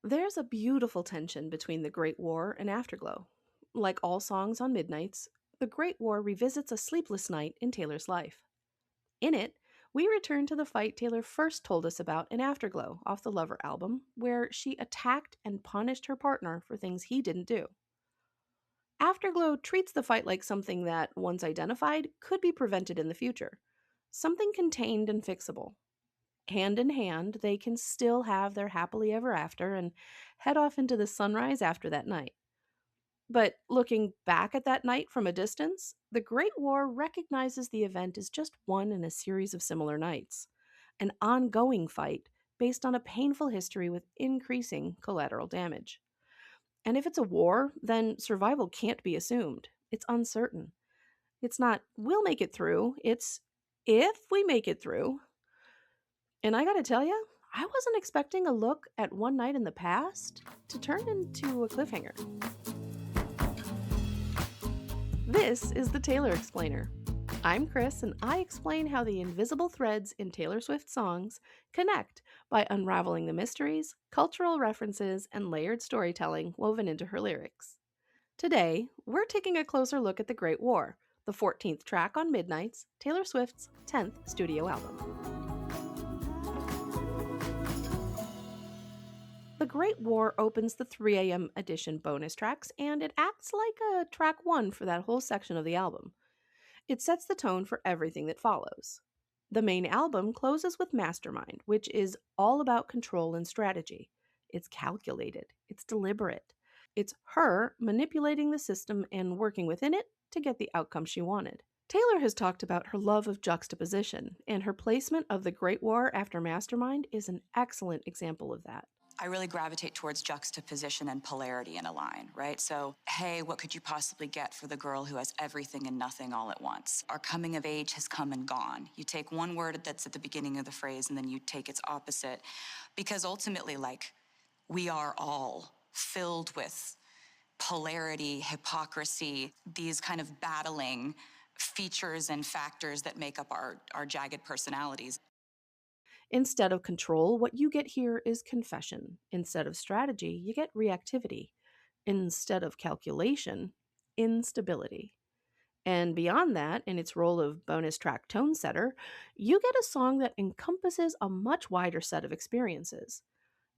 There's a beautiful tension between the Great War and Afterglow. Like all songs on Midnights, the Great War revisits a sleepless night in Taylor's life. In it, we return to the fight Taylor first told us about in Afterglow off the Lover album, where she attacked and punished her partner for things he didn't do. Afterglow treats the fight like something that, once identified, could be prevented in the future. Something contained and fixable. Hand in hand, they can still have their happily ever after and head off into the sunrise after that night. But looking back at that night from a distance, the Great War recognizes the event as just one in a series of similar nights, an ongoing fight based on a painful history with increasing collateral damage. And if it's a war, then survival can't be assumed. It's uncertain. It's not, we'll make it through, it's if we make it through. And I gotta tell you, I wasn't expecting a look at one night in the past to turn into a cliffhanger. This is the Taylor Explainer. I'm Krys, and I explain how the invisible threads in Taylor Swift songs connect by unraveling the mysteries, cultural references, and layered storytelling woven into her lyrics. Today, we're taking a closer look at The Great War, the 14th track on Midnights, Taylor Swift's 10th studio album. The Great War opens the 3 a.m. edition bonus tracks, and it acts like a track one for that whole section of the album. It sets the tone for everything that follows. The main album closes with Mastermind, which is all about control and strategy. It's calculated, it's deliberate. It's her manipulating the system and working within it to get the outcome she wanted. Taylor has talked about her love of juxtaposition, and her placement of the Great War after Mastermind is an excellent example of that. I really gravitate towards juxtaposition and polarity in a line, right? So, hey, what could you possibly get for the girl who has everything and nothing all at once? Our coming of age has come and gone. You take one word that's at the beginning of the phrase and then you take its opposite. Because ultimately, like, we are all filled with polarity, hypocrisy, these kind of battling features and factors that make up our jagged personalities. Instead of control, what you get here is confession. Instead of strategy, you get reactivity. Instead of calculation, instability. And beyond that, in its role of bonus track tone setter, you get a song that encompasses a much wider set of experiences.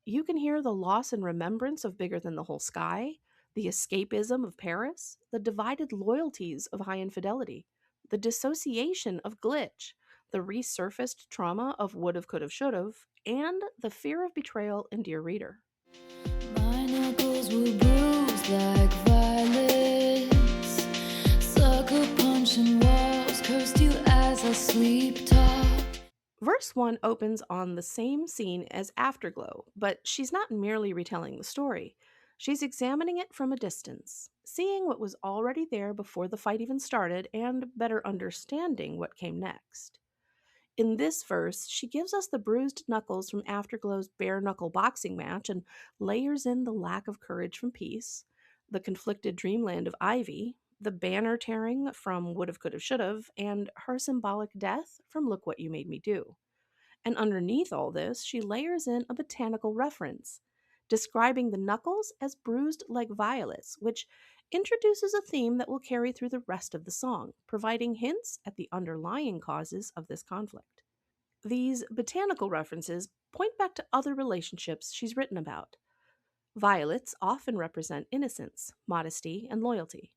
You can hear the loss and remembrance of Bigger Than the Whole Sky, the escapism of Paris, the divided loyalties of High Infidelity, the dissociation of Glitch, the resurfaced trauma of Would've, Could've, Should've, and the fear of betrayal in Dear Reader. My knuckles were bruised like violets. Sucker punching walls, cursed you as I sleep talk. Verse 1 opens on the same scene as Afterglow, but she's not merely retelling the story. She's examining it from a distance, seeing what was already there before the fight even started, and better understanding what came next. In this verse, she gives us the bruised knuckles from Afterglow's bare knuckle boxing match and layers in the lack of courage from Peace, the conflicted dreamland of Ivy, the banner tearing from Would've, Could've, Should've, and her symbolic death from Look What You Made Me Do. And underneath all this, she layers in a botanical reference, describing the knuckles as bruised like violets, which introduces a theme that will carry through the rest of the song, providing hints at the underlying causes of this conflict. These botanical references point back to other relationships she's written about. Violets often represent innocence, modesty, and loyalty.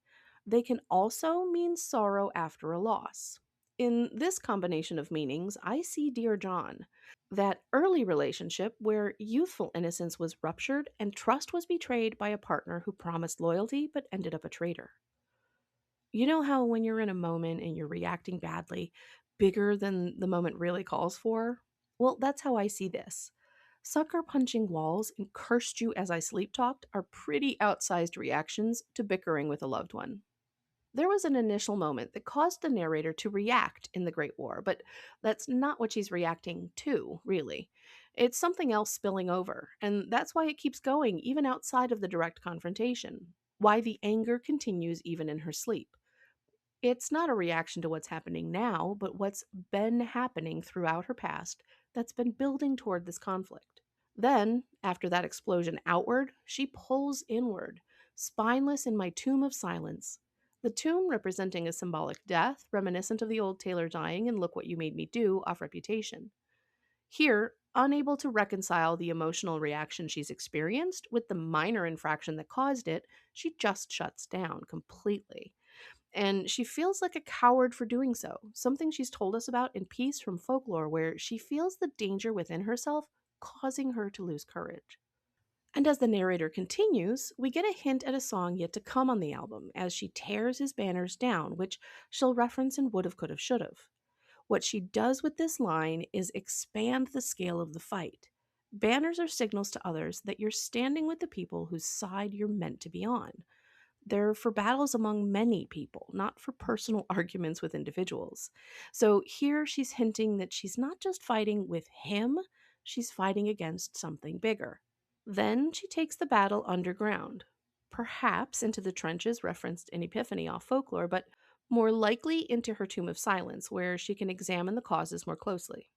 They can also mean sorrow after a loss. In this combination of meanings, I see Dear John, that early relationship where youthful innocence was ruptured and trust was betrayed by a partner who promised loyalty but ended up a traitor. You know how when you're in a moment and you're reacting badly, bigger than the moment really calls for? Well, that's how I see this. Sucker punching walls and cursed you as I sleep talked are pretty outsized reactions to bickering with a loved one. There was an initial moment that caused the narrator to react in the Great War, but that's not what she's reacting to, really. It's something else spilling over, and that's why it keeps going even outside of the direct confrontation. Why the anger continues even in her sleep. It's not a reaction to what's happening now, but what's been happening throughout her past that's been building toward this conflict. Then, After that explosion outward, she pulls inward, spineless in my tomb of silence. The tomb representing a symbolic death, reminiscent of the old tailor dying and look what you made me do off Reputation. Here, unable to reconcile the emotional reaction she's experienced with the minor infraction that caused it, she just shuts down completely. And she feels like a coward for doing so, something she's told us about in Peace from Folklore, where she feels the danger within herself causing her to lose courage. And as the narrator continues, we get a hint at a song yet to come on the album as she tears his banners down, which she'll reference in Would've, Could've, Should've. What she does with this line is expand the scale of the fight. Banners are signals to others that you're standing with the people whose side you're meant to be on. They're for battles among many people, not for personal arguments with individuals. So here she's hinting that she's not just fighting with him, she's fighting against something bigger. Then she takes the battle underground, perhaps into the trenches referenced in Epiphany off Folklore, but more likely into her Tomb of Silence, where she can examine the causes more closely.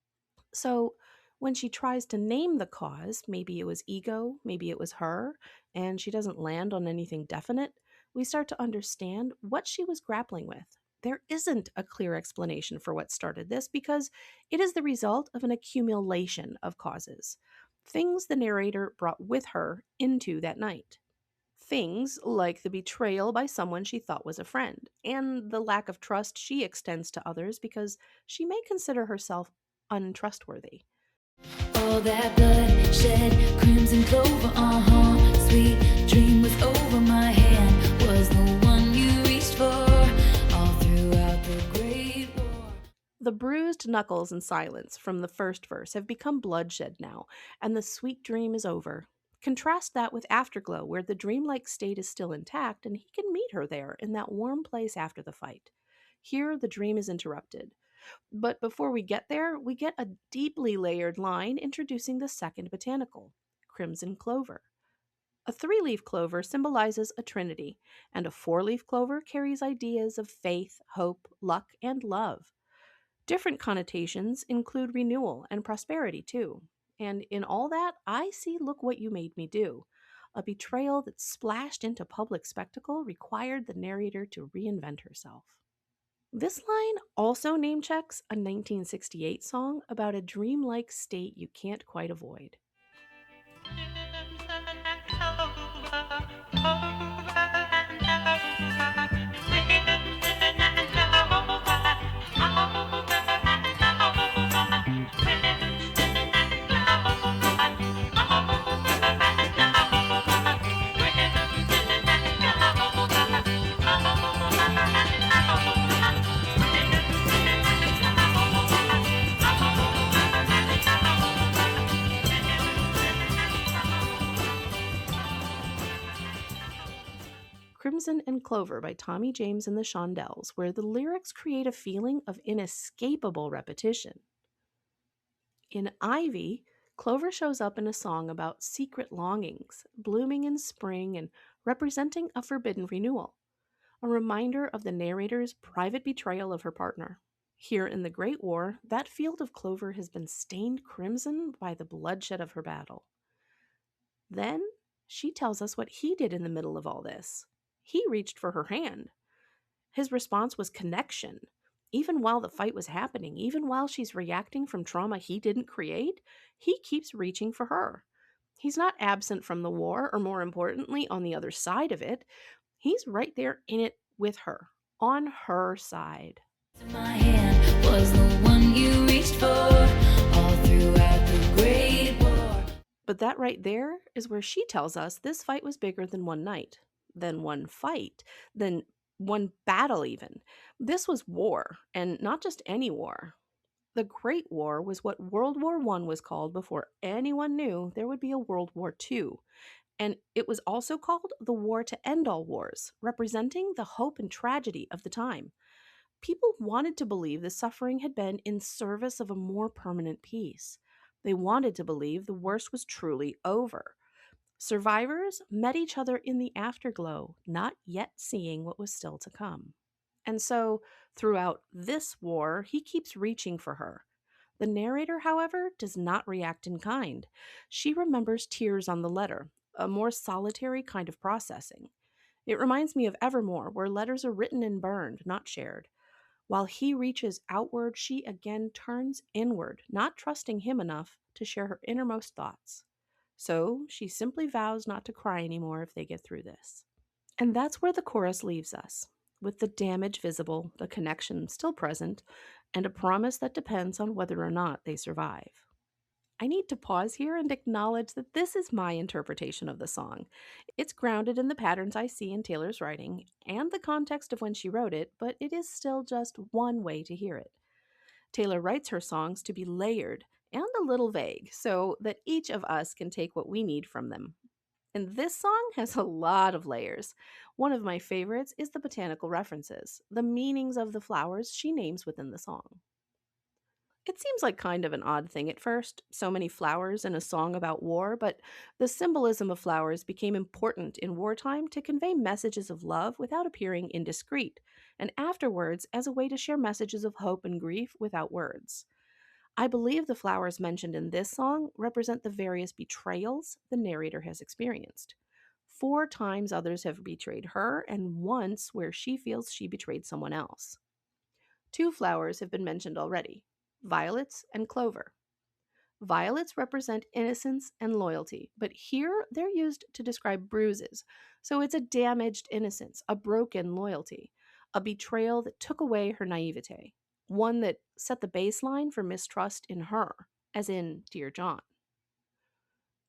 So, when she tries to name the cause, maybe it was ego, maybe it was her, and she doesn't land on anything definite, we start to understand what she was grappling with. There isn't a clear explanation for what started this because it is the result of an accumulation of causes. Things the narrator brought with her into that night. Things like the betrayal by someone she thought was a friend, and the lack of trust she extends to others because she may consider herself untrustworthy. All that blood shed, crimson clover, sweet dream was over my hand, was the one you reached for, all throughout the Great War. The bruised knuckles and silence from the first verse have become bloodshed now, and the sweet dream is over. Contrast that with Afterglow, where the dreamlike state is still intact and he can meet her there in that warm place after the fight. Here, the dream is interrupted. But before we get there, we get a deeply layered line introducing the second botanical, crimson clover. A three-leaf clover symbolizes a trinity, and a four-leaf clover carries ideas of faith, hope, luck, and love. Different connotations include renewal and prosperity, too. And in all that, I see Look What You Made Me Do. A betrayal that splashed into public spectacle required the narrator to reinvent herself. This line also name checks a 1968 song about a dreamlike state you can't quite avoid. Crimson and Clover by Tommy James and the Shondells, where the lyrics create a feeling of inescapable repetition. In Ivy, Clover shows up in a song about secret longings, blooming in spring and representing a forbidden renewal, a reminder of the narrator's private betrayal of her partner. Here in the Great War, that field of clover has been stained crimson by the bloodshed of her battle. Then she tells us what he did in the middle of all this. He reached for her hand. His response was connection. Even while the fight was happening, even while she's reacting from trauma he didn't create, he keeps reaching for her. He's not absent from the war, or more importantly, on the other side of it. He's right there in it with her, on her side. My hand was the one you reached for, all throughout the Great War. But that right there is where she tells us this fight was bigger than one night, than one fight, than one battle even. This was war, and not just any war. The Great War was what World War I was called before anyone knew there would be a World War II. And it was also called the War to End All Wars, representing the hope and tragedy of the time. People wanted to believe the suffering had been in service of a more permanent peace. They wanted to believe the worst was truly over. Survivors met each other in the afterglow, not yet seeing what was still to come. And so, throughout this war, he keeps reaching for her. The narrator, however, does not react in kind. She remembers tears on the letter, a more solitary kind of processing. It reminds me of Evermore, where letters are written and burned, not shared. While he reaches outward, she again turns inward, not trusting him enough to share her innermost thoughts. So she simply vows not to cry anymore if they get through this. And that's where the chorus leaves us, with the damage visible, the connection still present, and a promise that depends on whether or not they survive. I need to pause here and acknowledge that this is my interpretation of the song. It's grounded in the patterns I see in Taylor's writing and the context of when she wrote it, but it is still just one way to hear it. Taylor writes her songs to be layered and a little vague so that each of us can take what we need from them. And this song has a lot of layers. One of my favorites is the botanical references, the meanings of the flowers she names within the song. It seems like kind of an odd thing at first, so many flowers in a song about war, but the symbolism of flowers became important in wartime to convey messages of love without appearing indiscreet, and afterwards as a way to share messages of hope and grief without words. I believe the flowers mentioned in this song represent the various betrayals the narrator has experienced. 4 times others have betrayed her, and once where she feels she betrayed someone else. 2 flowers have been mentioned already: violets and clover. Violets represent innocence and loyalty, but here they're used to describe bruises. So it's a damaged innocence, a broken loyalty, a betrayal that took away her naivete, one that set the baseline for mistrust in her, as in Dear John.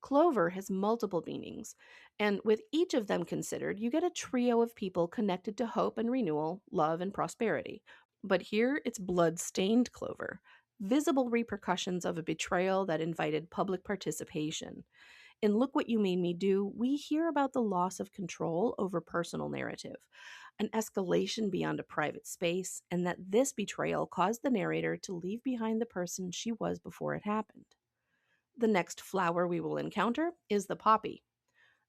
Clover has multiple meanings, and with each of them considered, you get a trio of people connected to hope and renewal, love and prosperity. But here it's blood-stained clover, visible repercussions of a betrayal that invited public participation. In Look What You Made Me Do, we hear about the loss of control over personal narrative, an escalation beyond a private space, and that this betrayal caused the narrator to leave behind the person she was before it happened. The next flower we will encounter is the poppy.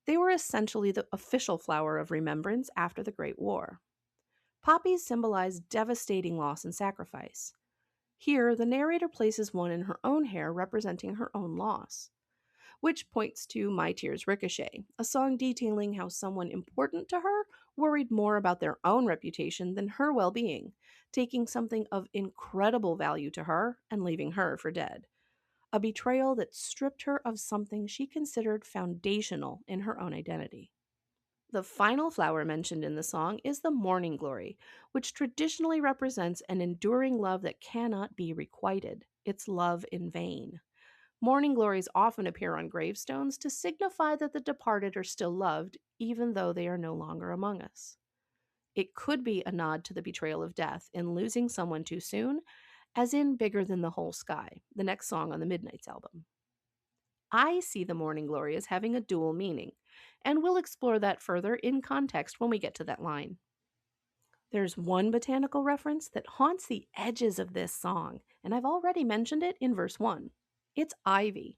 They were essentially the official flower of remembrance after the Great War. Poppies symbolize devastating loss and sacrifice. Here, the narrator places one in her own hair representing her own loss, which points to My Tears Ricochet, a song detailing how someone important to her worried more about their own reputation than her well being, taking something of incredible value to her and leaving her for dead. A betrayal that stripped her of something she considered foundational in her own identity. The final flower mentioned in the song is the morning glory, which traditionally represents an enduring love that cannot be requited. It's love in vain. Morning glories often appear on gravestones to signify that the departed are still loved, even though they are no longer among us. It could be a nod to the betrayal of death in losing someone too soon, as in Bigger Than the Whole Sky, the next song on the Midnights album. I see the morning glory as having a dual meaning, and we'll explore that further in context when we get to that line. There's one botanical reference that haunts the edges of this song, and I've already mentioned it in verse 1. It's ivy.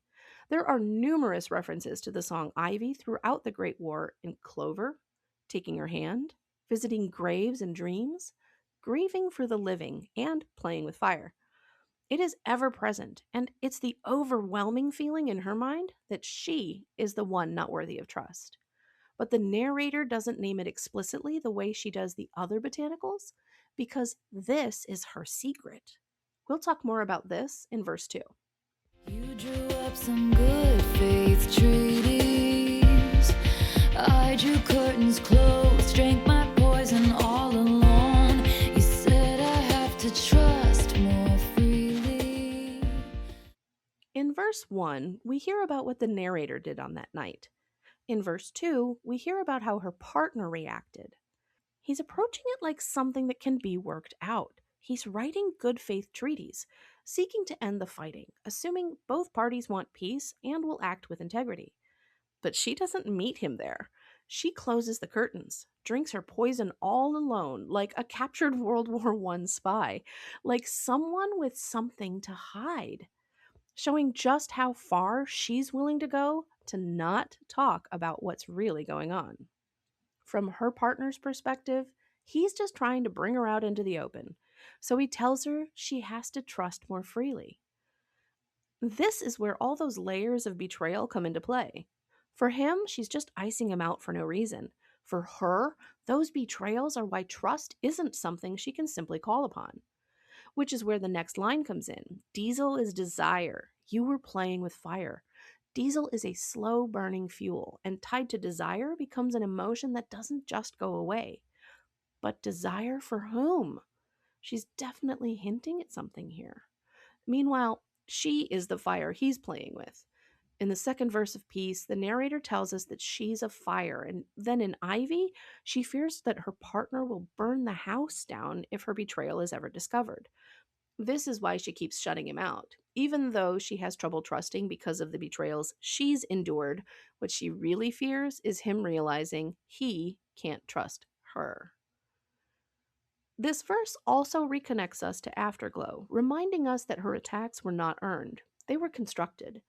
There are numerous references to the song Ivy throughout the Great War in Clover, taking her hand, visiting graves and dreams, grieving for the living, and playing with fire. It is ever present, and it's the overwhelming feeling in her mind that she is the one not worthy of trust. But the narrator doesn't name it explicitly the way she does the other botanicals, because this is her secret. We'll talk more about this in verse 2. You drew up some good faith treaties. I drew curtains close, drank my poison all alone. You said I have to trust more freely. In verse 1, we hear about what the narrator did on that night. In verse 2, we hear about how her partner reacted. He's approaching it like something that can be worked out. He's writing good faith treaties, seeking to end the fighting, assuming both parties want peace and will act with integrity. But she doesn't meet him there. She closes the curtains, drinks her poison all alone, like a captured World War I spy, like someone with something to hide, showing just how far she's willing to go to not talk about what's really going on. From her partner's perspective, he's just trying to bring her out into the open. So he tells her she has to trust more freely. This is where all those layers of betrayal come into play. For him, she's just icing him out for no reason. For her, those betrayals are why trust isn't something she can simply call upon. Which is where the next line comes in. Diesel is desire. You were playing with fire. Diesel is a slow burning fuel, and tied to desire becomes an emotion that doesn't just go away. But desire for whom? She's definitely hinting at something here. Meanwhile, she is the fire he's playing with. In the second verse of Peace, the narrator tells us that she's a fire, and then in Ivy, she fears that her partner will burn the house down if her betrayal is ever discovered. This is why she keeps shutting him out. Even though she has trouble trusting because of the betrayals she's endured, what she really fears is him realizing he can't trust her. This verse also reconnects us to Afterglow, reminding us that her attacks were not earned, they were constructed.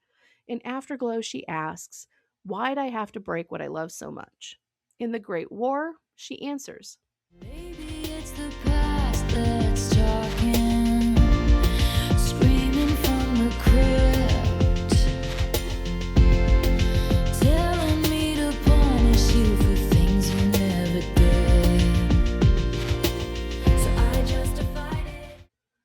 In Afterglow, she asks, "Why'd I have to break what I love so much?" In The Great War, she answers, Maybe it's the past that's talking, screaming from the crypt, telling me to punish you for things you never did. So I justified it.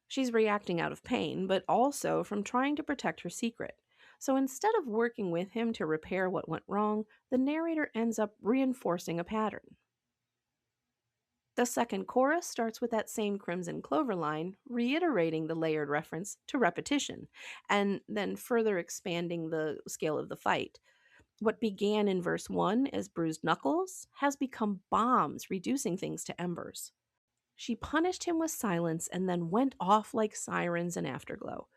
She's reacting out of pain, but also from trying to protect her secret. So instead of working with him to repair what went wrong, the narrator ends up reinforcing a pattern. The second chorus starts with that same Crimson Clover line, reiterating the layered reference to repetition, and then further expanding the scale of the fight. What began in verse 1 as bruised knuckles has become bombs, reducing things to embers. She punished him with silence and then went off like sirens in Afterglow.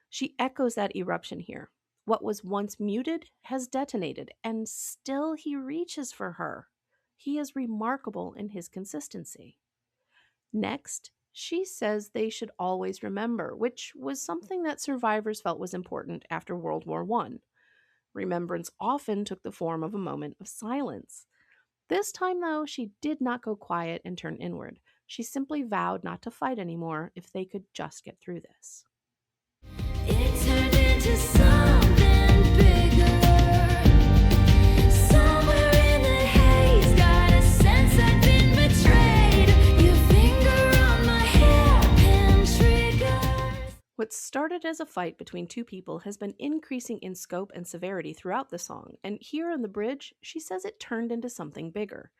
She echoes that eruption here. What was once muted has detonated, and still he reaches for her. He is remarkable in his consistency. Next, she says they should always remember, which was something that survivors felt was important after World War I. Remembrance often took the form of a moment of silence. This time, though, she did not go quiet and turn inward. She simply vowed not to fight anymore if they could just get through this. It turned into something bigger. Somewhere in the haze, got a sense I'd been betrayed. Your finger on my hairpin triggers. What started as a fight between two people has been increasing in scope and severity throughout the song, and here in the bridge, she says it turned into something bigger.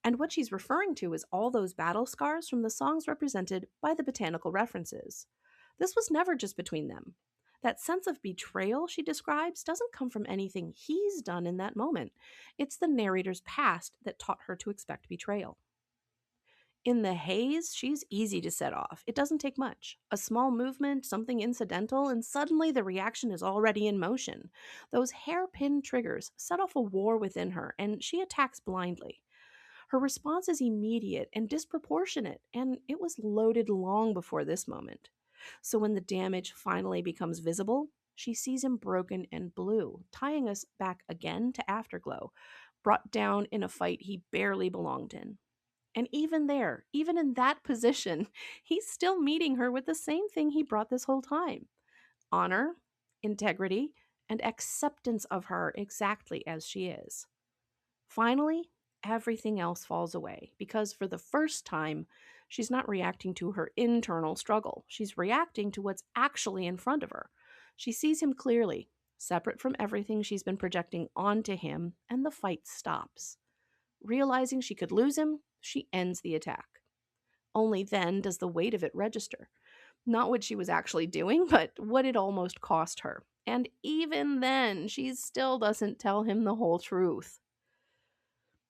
And what she's referring to is all those battle scars from the songs represented by the botanical references. This was never just between them. That sense of betrayal she describes doesn't come from anything he's done in that moment. It's the narrator's past that taught her to expect betrayal. In the haze, she's easy to set off. It doesn't take much. A small movement, something incidental, and suddenly the reaction is already in motion. Those hairpin triggers set off a war within her, and she attacks blindly. Her response is immediate and disproportionate, and it was loaded long before this moment. So when the damage finally becomes visible, she sees him broken and blue, tying us back again to Afterglow, brought down in a fight he barely belonged in. And even there, even in that position, he's still meeting her with the same thing he brought this whole time: honor, integrity, and acceptance of her exactly as she is. Finally, everything else falls away because for the first time, she's not reacting to her internal struggle. She's reacting to what's actually in front of her. She sees him clearly, separate from everything she's been projecting onto him, and the fight stops. Realizing she could lose him, she ends the attack. Only then does the weight of it register. Not what she was actually doing, but what it almost cost her. And even then, she still doesn't tell him the whole truth.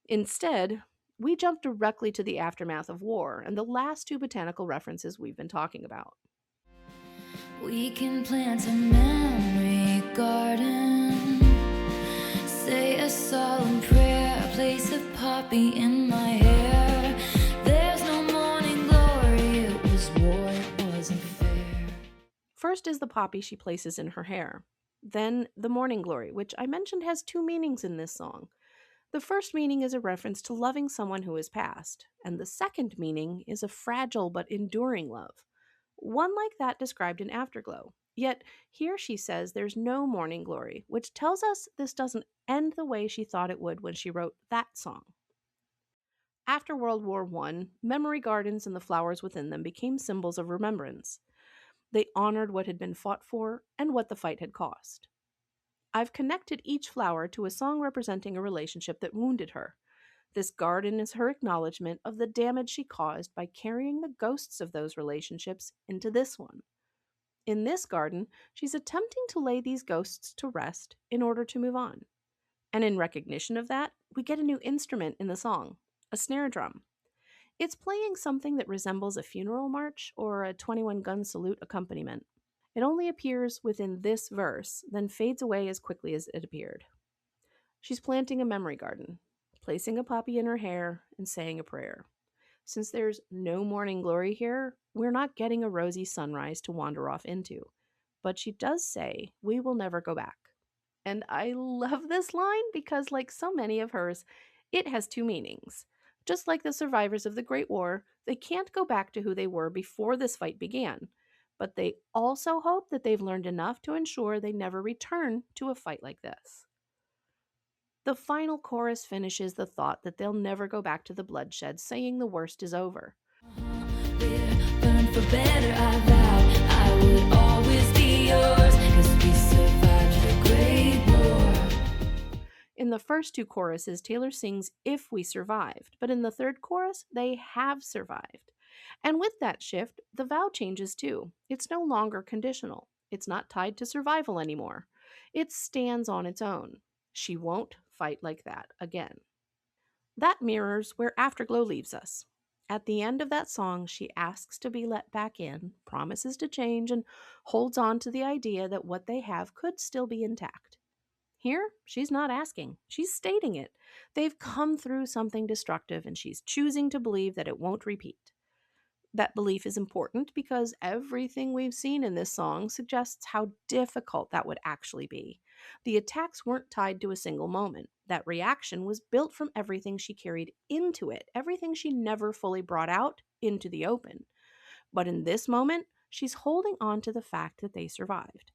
Instead, we jump directly to the aftermath of war and the last two botanical references we've been talking about. We can plant a memory garden, say a solemn prayer, place a poppy in my hair. There's no morning glory, it was war, it wasn't fair. First is the poppy she places in her hair. Then the morning glory, which I mentioned has two meanings in this song. The first meaning is a reference to loving someone who is past, and the second meaning is a fragile but enduring love. One like that described in Afterglow. Yet here she says there's no morning glory, which tells us this doesn't end the way she thought it would when she wrote that song. After World War I, memory gardens and the flowers within them became symbols of remembrance. They honored what had been fought for and what the fight had cost. I've connected each flower to a song representing a relationship that wounded her. This garden is her acknowledgement of the damage she caused by carrying the ghosts of those relationships into this one. In this garden, she's attempting to lay these ghosts to rest in order to move on. And in recognition of that, we get a new instrument in the song, a snare drum. It's playing something that resembles a funeral march or a 21 gun salute accompaniment. It only appears within this verse, then fades away as quickly as it appeared. She's planting a memory garden, placing a poppy in her hair, and saying a prayer. Since there's no morning glory here, we're not getting a rosy sunrise to wander off into. But she does say, "We will never go back." And I love this line because, like so many of hers, it has two meanings. Just like the survivors of the Great War, they can't go back to who they were before this fight began. But they also hope that they've learned enough to ensure they never return to a fight like this. The final chorus finishes the thought that they'll never go back to the bloodshed, saying the worst is over. We're burned for better, I vow I would always be yours, 'cause we survived the Great War. In the first two choruses, Taylor sings "if we survived," but in the third chorus, they have survived. And with that shift, the vow changes too. It's no longer conditional. It's not tied to survival anymore. It stands on its own. She won't fight like that again. That mirrors where Afterglow leaves us. At the end of that song, she asks to be let back in, promises to change, and holds on to the idea that what they have could still be intact. Here, she's not asking, she's stating it. They've come through something destructive, and she's choosing to believe that it won't repeat. That belief is important because everything we've seen in this song suggests how difficult that would actually be. The attacks weren't tied to a single moment. That reaction was built from everything she carried into it, everything she never fully brought out into the open. But in this moment, she's holding on to the fact that they survived.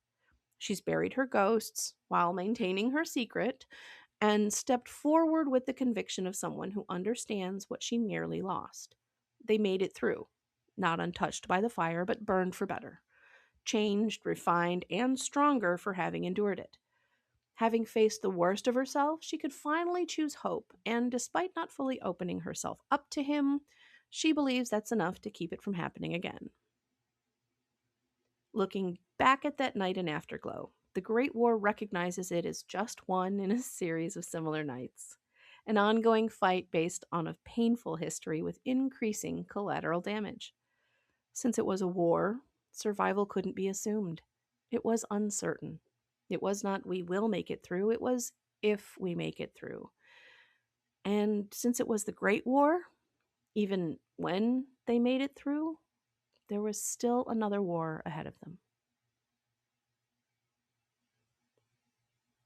She's buried her ghosts while maintaining her secret and stepped forward with the conviction of someone who understands what she nearly lost. They made it through, not untouched by the fire, but burned for better, changed, refined, and stronger for having endured it. Having faced the worst of herself, she could finally choose hope, and despite not fully opening herself up to him, she believes that's enough to keep it from happening again. Looking back at that night in Afterglow, the Great War recognizes it as just one in a series of similar nights, an ongoing fight based on a painful history with increasing collateral damage. Since it was a war, survival couldn't be assumed. It was uncertain. It was not "we will make it through," it was "if we make it through." And since it was the Great War, even when they made it through, there was still another war ahead of them.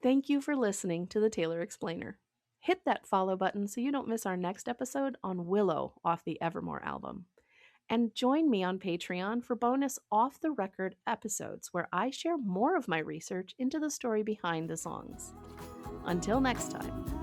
Thank you for listening to the Taylor Explainer. Hit that follow button so you don't miss our next episode on Willow off the Evermore album. And join me on Patreon for bonus off-the-record episodes where I share more of my research into the story behind the songs. Until next time.